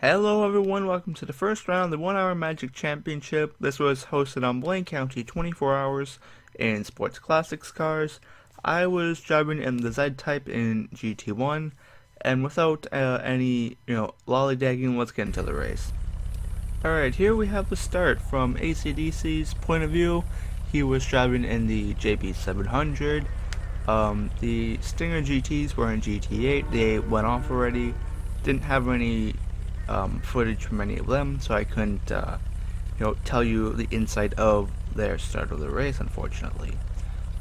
Hello everyone, welcome to the first round of the 1 Hour Magic Championship. This was hosted on Blaine County 24 hours in Sports Classics cars. I was driving in the Z-Type in GT1, and without any, lollygagging, let's get into the race. Alright, here we have the start from AC/DC's point of view. He was driving in the JB700. The Stinger GTs were in GT8. They went off already. Didn't have any footage from any of them, so I couldn't, tell you the insight of their start of the race, unfortunately.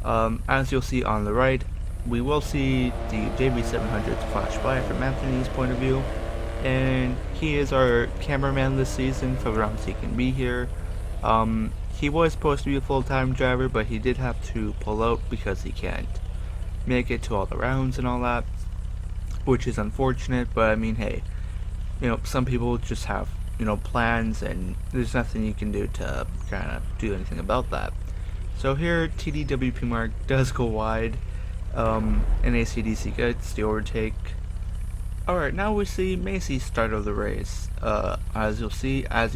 As you'll see on the right, we will see the JB700s flash by from Anthony's point of view, and he is our cameraman this season for the rounds he can be here. He was supposed to be a full-time driver, but he did have to pull out because he can't make it to all the rounds and all that, which is unfortunate, but I mean, hey, some people just have, plans, and there's nothing you can do to kind of do anything about that. So here, TDWP Mark does go wide, and AC/DC gets the overtake. Alright, now we see Macy's start of the race. As you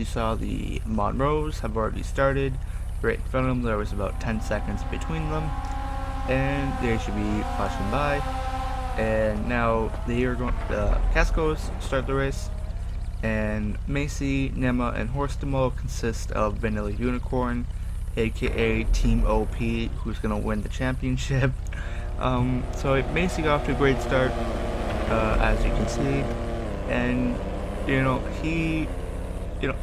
saw, the Monroes have already started. Right in front of them, there was about 10 seconds between them, and they should be flashing by. And now Cascos start the race, and Macy, Nema, and Horstemo consist of Vanilla Unicorn, aka Team OP, who's gonna win the championship. So Macy got off to a great start, as you can see, and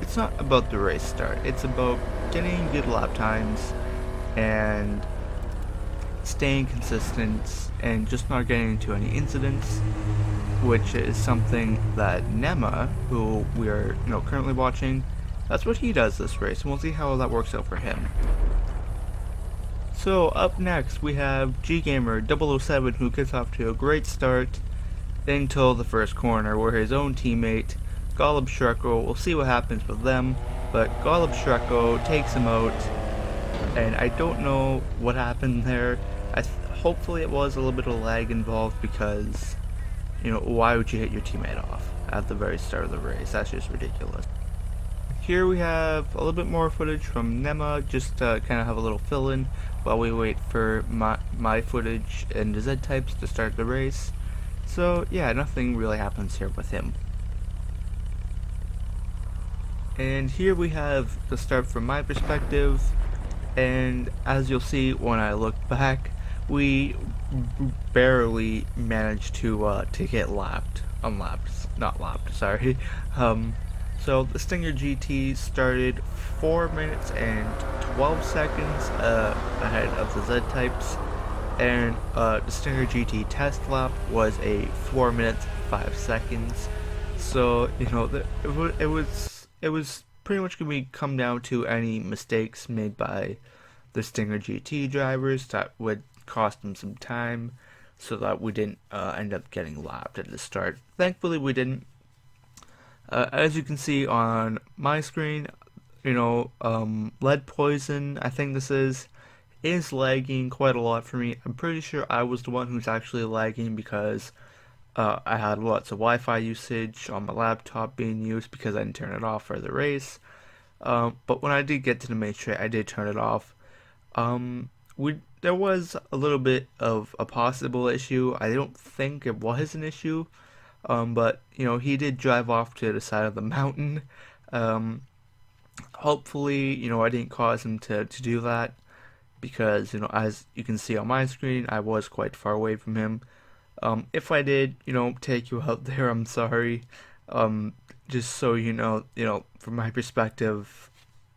it's not about the race start. It's about getting good lap times and staying consistent and just not getting into any incidents, which is something that Nema, who we are currently watching, that's what he does this race, and we'll see how that works out for him. So up next we have GGamer007, who gets off to a great start until the first corner, where his own teammate Golub Shreko, we'll see what happens with them, but Golub Shreko takes him out, and I don't know what happened there. Hopefully it was a little bit of lag involved, because why would you hit your teammate off at the very start of the race? That's just ridiculous. Here we have a little bit more footage from Nema, just to kind of have a little fill-in while we wait for my footage and the Z-Types to start the race. So yeah, nothing really happens here with him. And here we have the start from my perspective, and as you'll see when I look back, we barely managed to get sorry. So the Stinger GT started 4 minutes and 12 seconds ahead of the Z-Types, and the Stinger GT test lap was a 4 minutes 5 seconds. So it was pretty much going to come down to any mistakes made by the Stinger GT drivers that would cost them some time, so that we didn't end up getting lapped at the start. Thankfully we didn't. As you can see on my screen, Lead Poison, I think this is lagging quite a lot for me. I'm pretty sure I was the one who's actually lagging, because I had lots of Wi-Fi usage on my laptop being used because I didn't turn it off for the race. But when I did get to the main straight, I did turn it off. There was a little bit of a possible issue. I don't think it was an issue, but he did drive off to the side of the mountain. Hopefully, I didn't cause him to do that, because as you can see on my screen, I was quite far away from him. If I did, take you out there, I'm sorry. Just so from my perspective,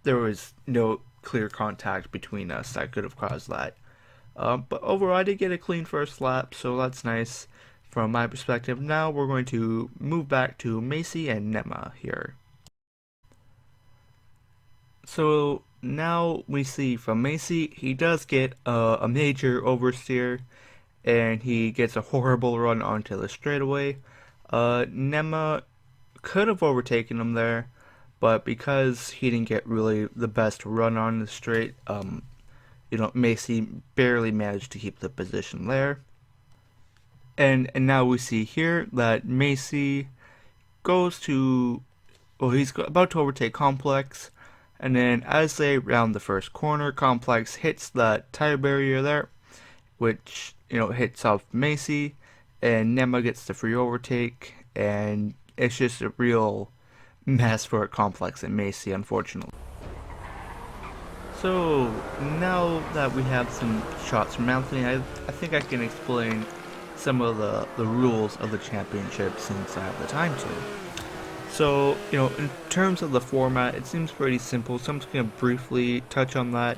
there was no clear contact between us that could have caused that. But overall, I did get a clean first lap, so that's nice from my perspective. Now we're going to move back to Macy and Nema here. So now we see from Macy, he does get a major oversteer, and he gets a horrible run onto the straightaway. Nema could have overtaken him there, but because he didn't get really the best run on the straight, Macy barely managed to keep the position there. And now we see here that Macy goes to well, he's about to overtake Complex, and then as they round the first corner, Complex hits the tire barrier there, which hits off Macy, and Nema gets the free overtake, and it's just a real mess for Complex and Macy, unfortunately. So now that we have some shots from Anthony, I think I can explain some of the rules of the championship since I have the time to. So, in terms of the format, it seems pretty simple, so I'm just going to briefly touch on that.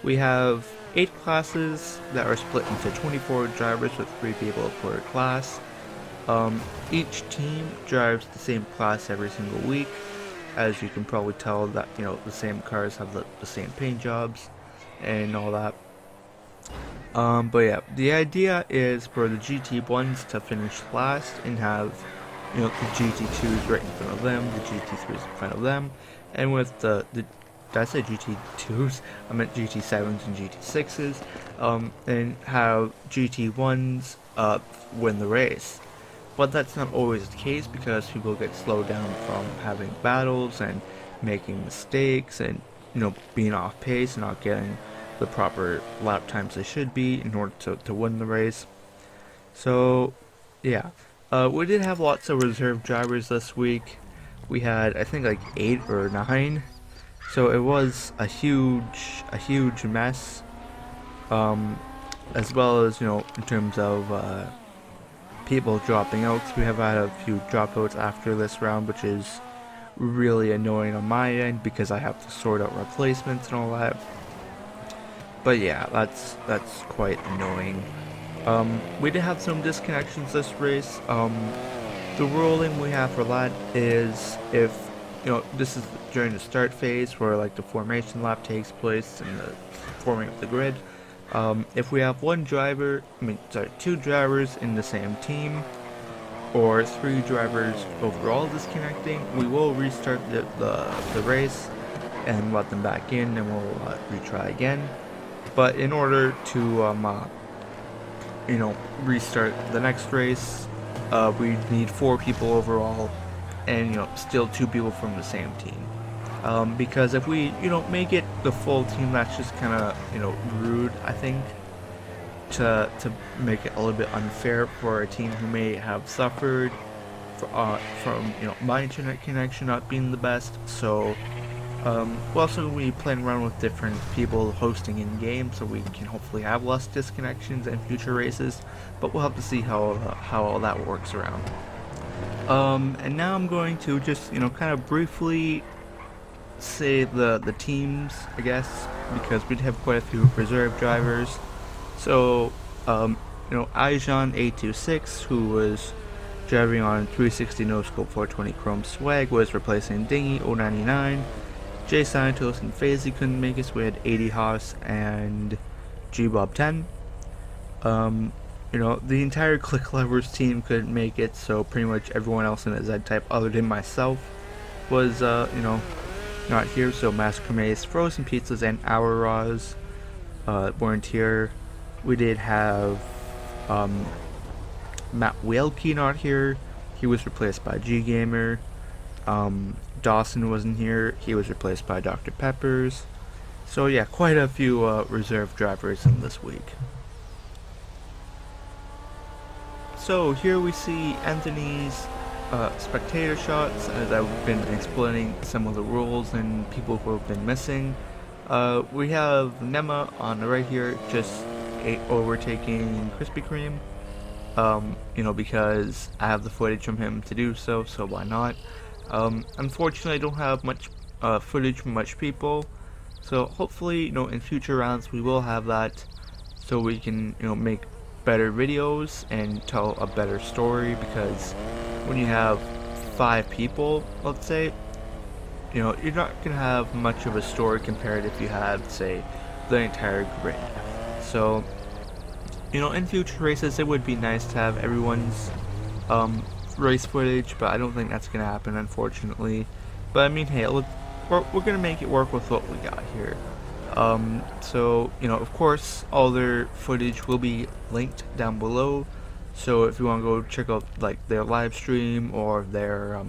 We have 8 classes that are split into 24 drivers with 3 people per class. Each team drives the same class every single week. As you can probably tell that, the same cars have the same paint jobs and all that. But yeah, the idea is for the GT1s to finish last and have, the GT2s right in front of them, the GT3s in front of them, and with did I say GT2s? I meant GT7s and GT6s, and have GT1s win the race. But that's not always the case because people get slowed down from having battles and making mistakes and being off pace and not getting the proper lap times they should be in order to win the race. So yeah, we did have lots of reserve drivers this week. We had I think like 8 or 9, so it was a huge mess. As well as in terms of people dropping out. We have had a few dropouts after this round, which is really annoying on my end because I have to sort out replacements and all that. But yeah, that's quite annoying. We did have some disconnections this race. The ruling we have for that is if this is during the start phase where like the formation lap takes place and the forming of the grid. If we have 2 drivers in the same team, or 3 drivers overall disconnecting, we will restart the race and let them back in, and we'll retry again. But in order to restart the next race, we need 4 people overall, and still 2 people from the same team. Because if we, make it the full team, that's just kind of, rude, I think, to make it a little bit unfair for a team who may have suffered from, my internet connection not being the best. So, we're also going to be playing around with different people hosting in-game, so we can hopefully have less disconnections in future races, but we'll have to see how all that works around. And now I'm going to just, kind of briefly say the teams, I guess, because we'd have quite a few reserve drivers. So, Aijan 826, who was driving on 360 no scope 420 chrome swag, was replacing Dingy 099. Jay Santos and Fazy couldn't make it, so we had 80 Haas and G-Bob 10. The entire Click Levers team couldn't make it, so pretty much everyone else in the Z-Type other than myself was, not here. So Massacre Maze, Frozen Pizzas, and Our Raws weren't here. We did have Matt Whalke not here. He was replaced by G-Gamer. Dawson wasn't here. He was replaced by Dr. Peppers. So yeah, quite a few reserve drivers in this week. So here we see Anthony's spectator shots, as I've been explaining some of the rules and people who have been missing. We have Nema on the right here, just overtaking Krispy Kreme. Because I have the footage from him to do so why not? Unfortunately, I don't have much footage from much people, so hopefully, in future rounds we will have that, so we can, make better videos and tell a better story. Because when you have 5 people, let's say, you're not gonna have much of a story compared if you had, say, the entire grid. So, in future races, it would be nice to have everyone's race footage, but I don't think that's gonna happen, unfortunately. But I mean, hey, we're gonna make it work with what we got here. So, of course, all their footage will be linked down below. So if you want to go check out like their live stream or their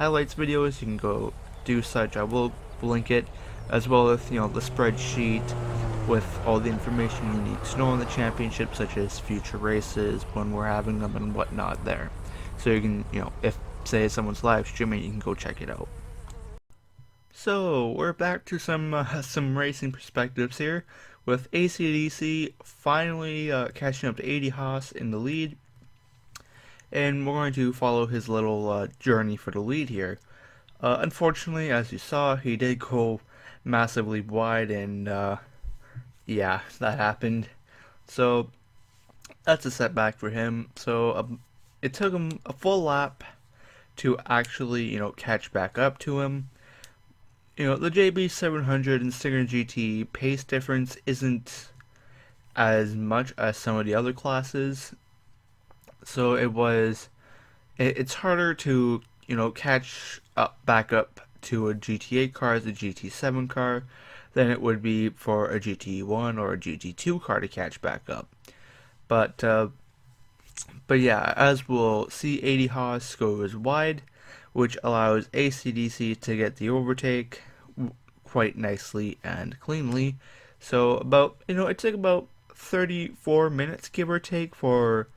highlights videos, you can go do such. I will link it, as well as the spreadsheet with all the information you need to know on the championship, such as future races, when we're having them, and whatnot there. So you can, if say someone's live streaming, you can go check it out. So we're back to some racing perspectives here, with AC/DC finally catching up to 80 Haas in the lead, and we're going to follow his little journey for the lead here. Unfortunately, as you saw, he did go massively wide, and yeah, that happened. So that's a setback for him. So it took him a full lap to actually, catch back up to him. The JB 700 and Stirling GT pace difference isn't as much as some of the other classes, so it's harder to catch up back up to a GT8 car as a GT7 car than it would be for a GT1 or a GT2 car to catch back up. But yeah, as we'll see, 80 Haas goes wide, which allows AC/DC to get the overtake quite nicely and cleanly. So it took about 34 minutes, give or take, for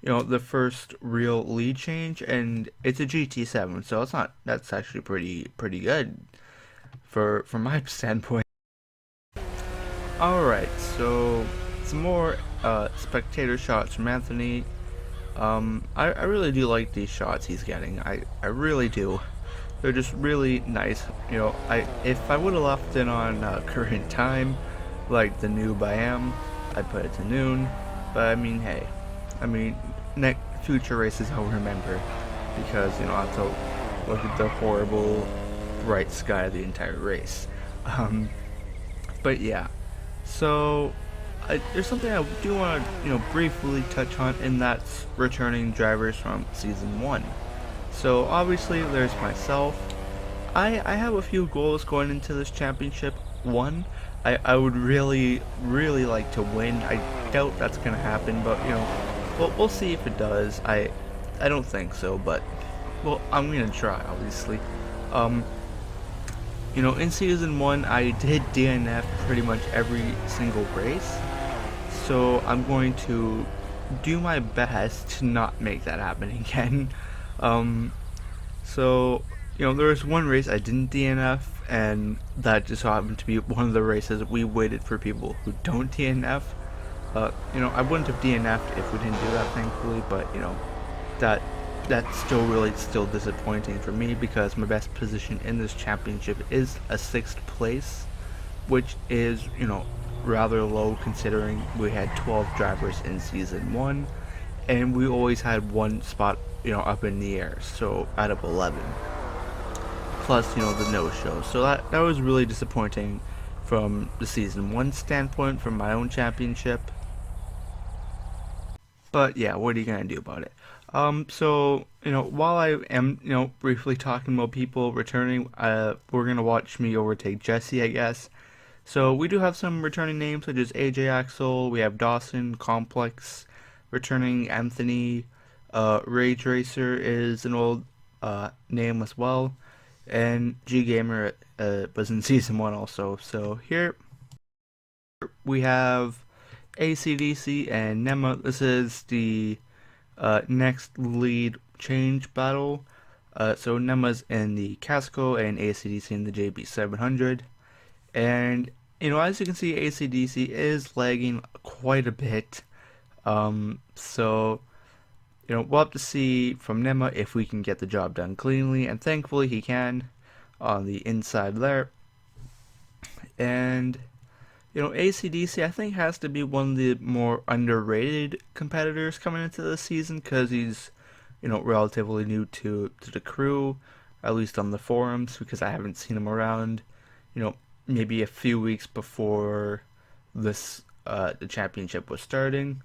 the first real lead change, and it's a GT7, so that's actually pretty good from my standpoint. Alright, so some more spectator shots from Anthony. I really do like these shots he's getting. I really do. They're just really nice. If I would have left it on current time, like the noob I am, I'd put it to noon. But I mean, hey, future races I'll remember, because I have to look at the horrible bright sky the entire race. But yeah, so there's something I do want to briefly touch on, and that's returning drivers from season 1. So obviously there's myself. I have a few goals going into this championship. One, I would really like to win. I doubt that's gonna happen, but we'll see if it does. I don't think so, but well, I'm gonna try, obviously. In season 1 I did DNF pretty much every single race, so I'm going to do my best to not make that happen again. So there was one race I didn't DNF, and that just happened to be one of the races we waited for people who don't DNF. I wouldn't have DNF'd if we didn't do that, thankfully, but that's still disappointing for me, because my best position in this championship is a 6th place, which is rather low considering we had 12 drivers in season 1, and we always had one spot up in the air, so out of 11, plus the no-show. So that was really disappointing from the season 1 standpoint, from my own championship. But yeah, what are you gonna do about it? So while I am briefly talking about people returning, we're gonna watch me overtake Jesse, I guess. So we do have some returning names such as AJ Axel, we have Dawson, Complex, returning Anthony, Rage Racer is an old name as well, and G Gamer was in season 1 also. So here we have AC/DC and Nema. This is the next lead change battle. So Nema's in the Casco and AC/DC in the JB 700. And as you can see, AC/DC is lagging quite a bit. So we'll have to see from Nema if we can get the job done cleanly, and thankfully he can on the inside there. And AC/DC I think has to be one of the more underrated competitors coming into the season, because he's relatively new to the crew, at least on the forums, because I haven't seen him around maybe a few weeks before this the championship was starting.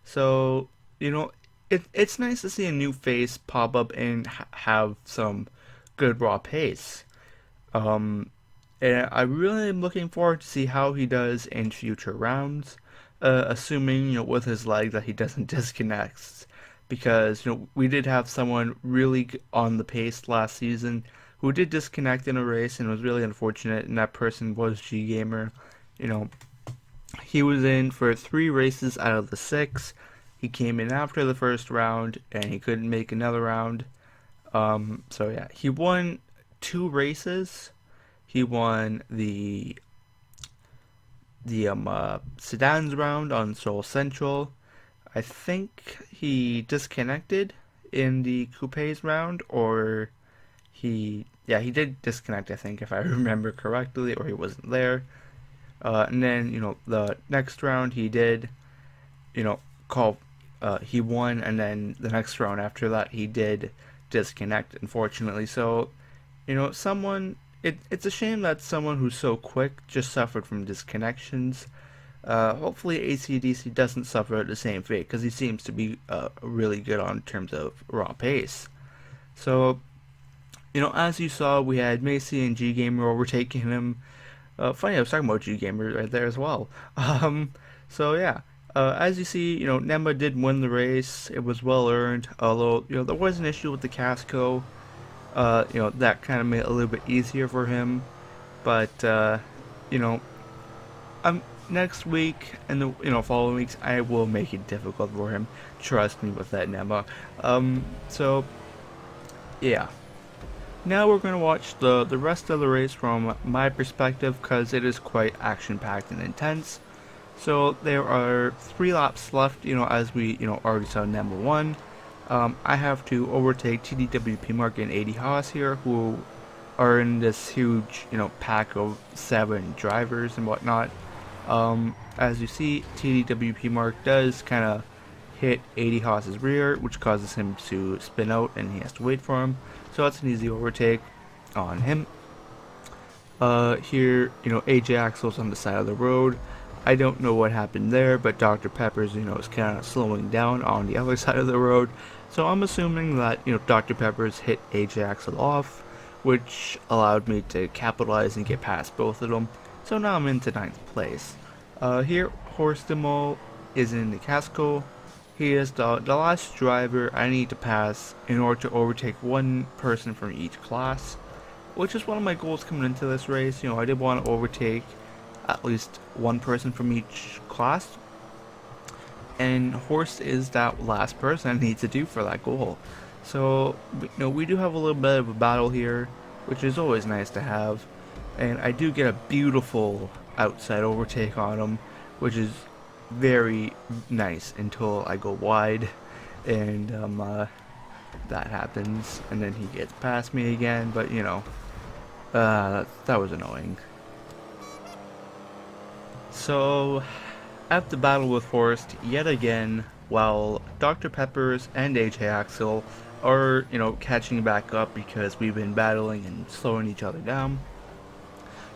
So it's nice to see a new face pop up and have some good raw pace. And I really am looking forward to see how he does in future rounds, assuming with his leg that he doesn't disconnect, because we did have someone really on the pace last season who did disconnect in a race and was really unfortunate, and that person was G Gamer. You know, he was in for 3 races out of the 6. He came in after the first round and he couldn't make another round. So yeah, he won 2 races. He won the sedans round on Seoul Central. I think he disconnected in the coupes round, or he did disconnect, I think, if I remember correctly, or he wasn't there. And then the next round he did, call he won, and then the next round after that he did disconnect, unfortunately. So it's a shame that someone who's so quick just suffered from disconnections. Hopefully AC/DC doesn't suffer the same fate, because he seems to be really good on terms of raw pace. So, as you saw, we had Macy and G Gamer overtaking him. Funny, I was talking about G Gamer right there as well. So yeah, as you see, Nemba did win the race. It was well earned, although there was an issue with the Casco. That kind of made it a little bit easier for him. But next week and the following weeks, I will make it difficult for him. Trust me with that, Nemba. So yeah. Now we're going to watch the rest of the race from my perspective, because it is quite action-packed and intense. So there are 3 laps left, as we already saw number 1. I have to overtake TDWP Mark and 80 Haas here, who are in this huge pack of 7 drivers and whatnot. As you see, TDWP Mark does kind of hit 80 Haas's rear, which causes him to spin out and he has to wait for him. So that's an easy overtake on him. Here, AJ Axel's on the side of the road. I don't know what happened there, but Dr. Pepper's, is kind of slowing down on the other side of the road. So I'm assuming that, Dr. Pepper's hit AJ Axel off, which allowed me to capitalize and get past both of them. So now I'm into 9th place. Here, Horst Demo is in the Casco. He is the last driver I need to pass in order to overtake 1 person from each class, which is one of my goals coming into this race. I did want to overtake at least 1 person from each class, and Horst is that last person I need to do for that goal. So we do have a little bit of a battle here, which is always nice to have, and I do get a beautiful outside overtake on him, which is very nice until I go wide, and that happens, and then he gets past me again. But that was annoying. So I have to battle with Horst yet again, while Dr. Peppers and AJ Axel are catching back up, because we've been battling and slowing each other down.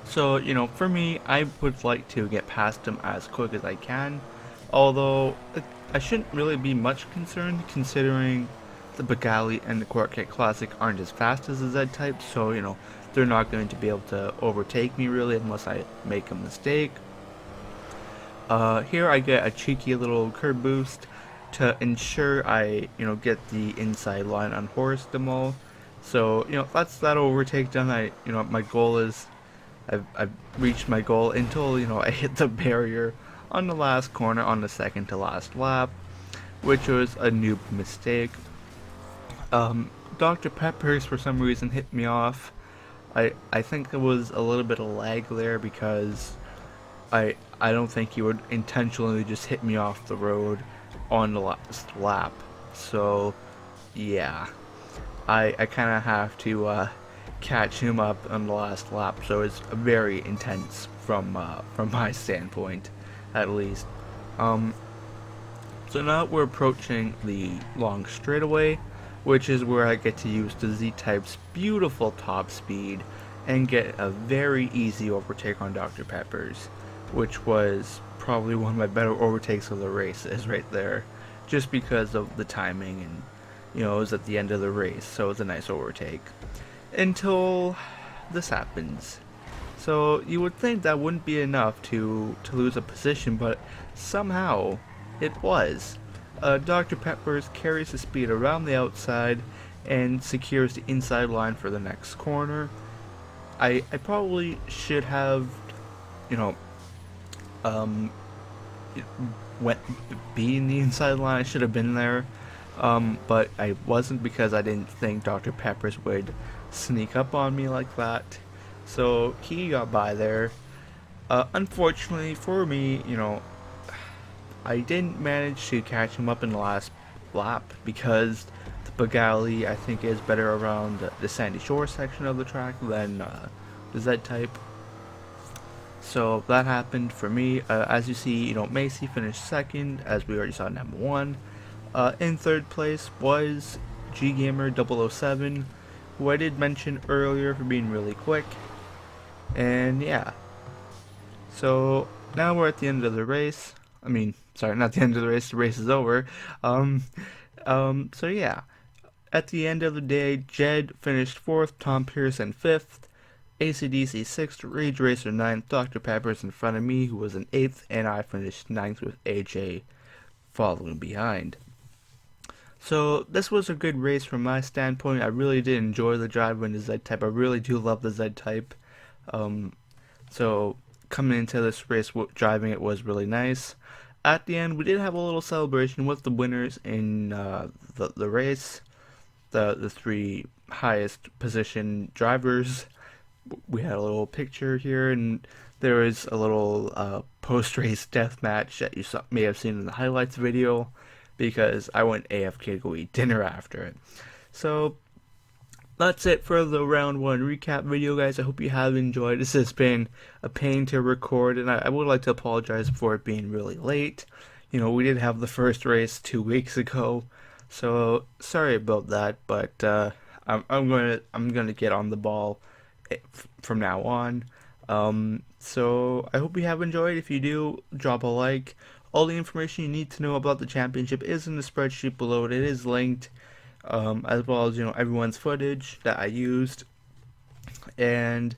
So, for me, I would like to get past him as quick as I can, although I shouldn't really be much concerned, considering the Pigalle and the Corquette Classic aren't as fast as the Z-Type, so, they're not going to be able to overtake me really unless I make a mistake. Here I get a cheeky little curb boost to ensure I, get the inside line on Horst Demo. So, that's that overtake done. My goal is I've reached my goal until I hit the barrier on the last corner on the second to last lap, which was a noob mistake. Dr. Peppers for some reason hit me off. I think there was a little bit of lag there, because I don't think he would intentionally just hit me off the road on the last lap. So yeah, I kind of have to catch him up on the last lap, so it's very intense from my standpoint, at least. So now we're approaching the long straightaway, which is where I get to use the Z-Type's beautiful top speed and get a very easy overtake on Dr. Peppers, which was probably one of my better overtakes of the race, is right there, just because of the timing, and it was at the end of the race, so it was a nice overtake. Until this happens. So you would think that wouldn't be enough to lose a position, but somehow it was. Dr. Pepper's carries the speed around the outside and secures the inside line for the next corner. I probably should have, you know, um, went being the inside line. I should have been there, but I wasn't because I didn't think Dr. Pepper's would sneak up on me like that. So he got by there. Unfortunately for me, I didn't manage to catch him up in the last lap because the Pigalle I think is better around the Sandy Shore section of the track than the Z type. So that happened for me. As you see, Macy finished second, as we already saw number one. In third place was G Gamer 007, who I did mention earlier for being really quick. And yeah, so now we're at the end of the race. I mean, sorry, not the end of the race is over. So yeah, at the end of the day, Jed finished 4th, Tom Pearson 5th, ACDC 6th, Rage Racer 9th, Dr. Pepper's in front of me, who was in 8th, and I finished 9th with AJ following behind. So this was a good race from my standpoint. I really did enjoy the drive in the Z-Type. I really do love the Z-Type. So coming into this race, driving it was really nice. At the end, we did have a little celebration with the winners in the race. The 3 highest position drivers. We had a little picture here, and there was a little post-race death match that you may have seen in the highlights video, because I went AFK to go eat dinner after it. So that's it for the round 1 recap video, guys. I hope you have enjoyed. This has been a pain to record, and I would like to apologize for it being really late. We did have the first race 2 weeks ago, so sorry about that. But I'm gonna get on the ball from now on. So I hope you have enjoyed. If you do, drop a like. All the information you need to know about the championship is in the spreadsheet below. It is linked, as well as everyone's footage that I used. And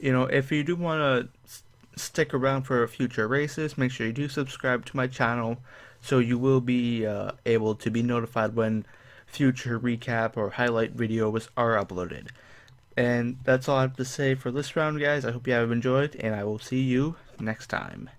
if you do want to stick around for future races, make sure you do subscribe to my channel, so you will be able to be notified when future recap or highlight videos are uploaded. And that's all I have to say for this round, guys. I hope you have enjoyed, and I will see you next time.